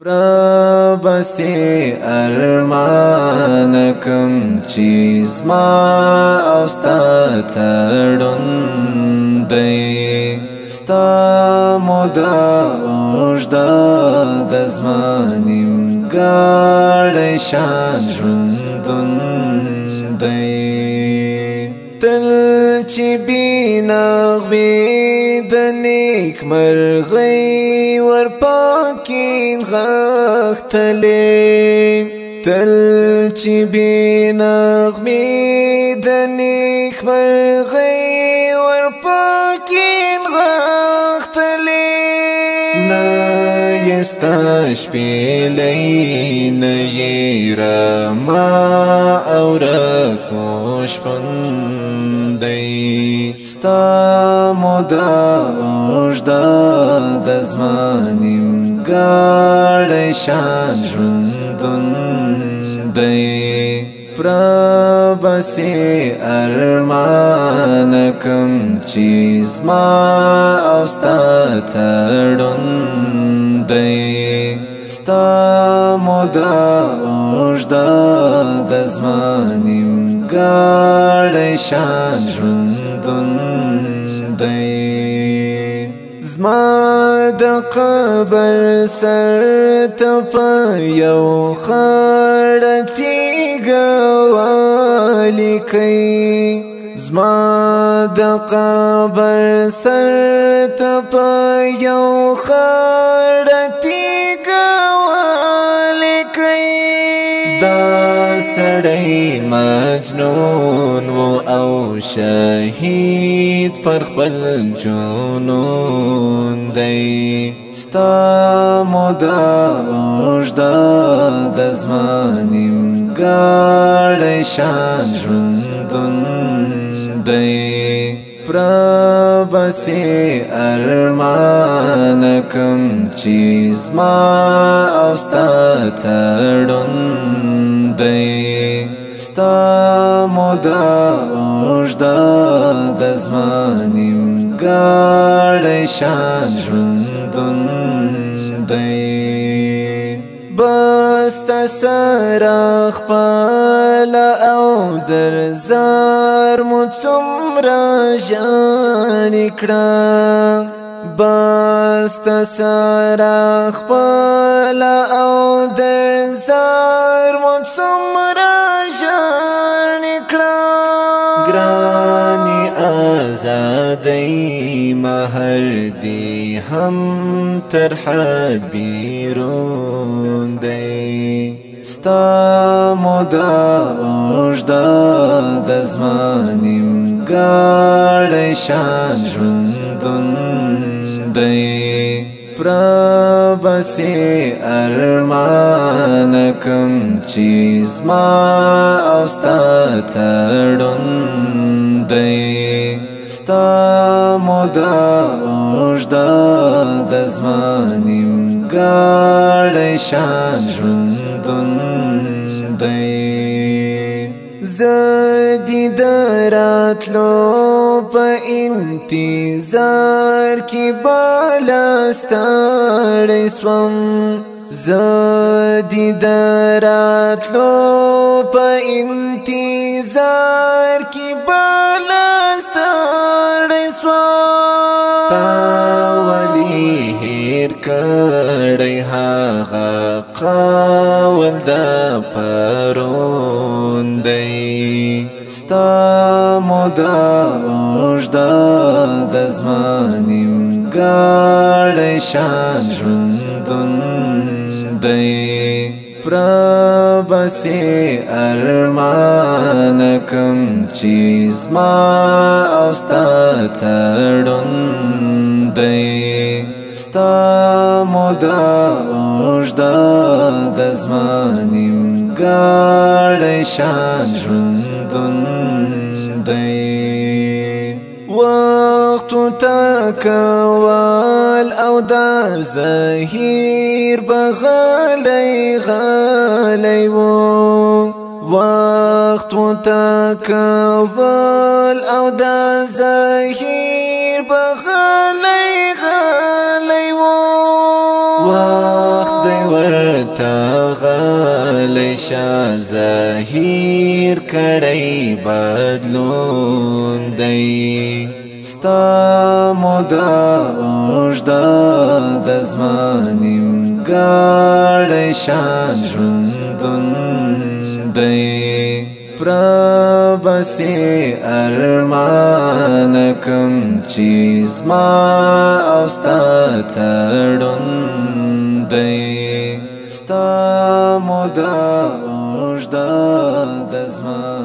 بسی ارمان کم چیز ما اوستا تړون دی ستا مودا اوږده د زمانیم ګاډی شان ژوندون دی تل چې بې نغمې د نیکمرغۍ ورپکې نغښتلې تل چې بې نغمې د نیکمرغۍ ورپکې نغښتلې نه یې ستا شپېلۍ نه یې رما او ورک مو شپون دی ستا مودا اوږده د زمانیم ګاډی شان ژوندون دی پربسې ارمان کم چیز ما او ستا تړون دی ستا مودا اوږده د زمانیم ګاډی شان ژوندون دی زما د قبر سر ته په یو خړه تیږه ولیکئ زما د قبر سر ته په یو خړه تیږه ولیکئ دا سړی مجنون و او شهید پر خپل جنون دی ستا مودا اوږده د زمانیم ګاډی شان ژوندون دی پربسې ارمان کم چیز ما او ستا تړون دی ستا مودا اوږده د زمانیم ګاډی شان ژوندون دی بستا سره خپله او در زار مو څومره ژاړې کړه بستا سره خپله او در زار مو څومره ژاړې کړه ګرانې ازادۍ مهر دی هم تر حد بیرون دی ستا مودا اوږده د زمانیم ګاډی شان ژوندون دی پربسې ارمان کم چیز ما او ستا تړون دی ستا مودا اوږده د زمانیم ګاډی شان ژوندون دی زه دې د راتلو په انتظار کې بالا ستړی سوم زه دې د راتلو په انتظار کې بالا ستړی سوم تا ولې هېر کړی هغه قول د پرون دی ستا مودا اوږده د زمانیم ګاډی شان ژوندون دی پربسې ارمان کم چیز ما او ستا تړون دی ستا مودا اوږده د زمانیم ګاډی شان ژوندون دی وختو تکول او دا زهیر بغلی غلی و وختو تکول او دا زهیر بغلی غلی و وقت دی ورتا غلی شا ظاهر کړی بدلون دی ستا مودا اوږده د زمانیم ګاډی شان ژوندون دی پربسې ارمان کم چې زما او ستا تړون دی ستا مودا اوږده د زمانیم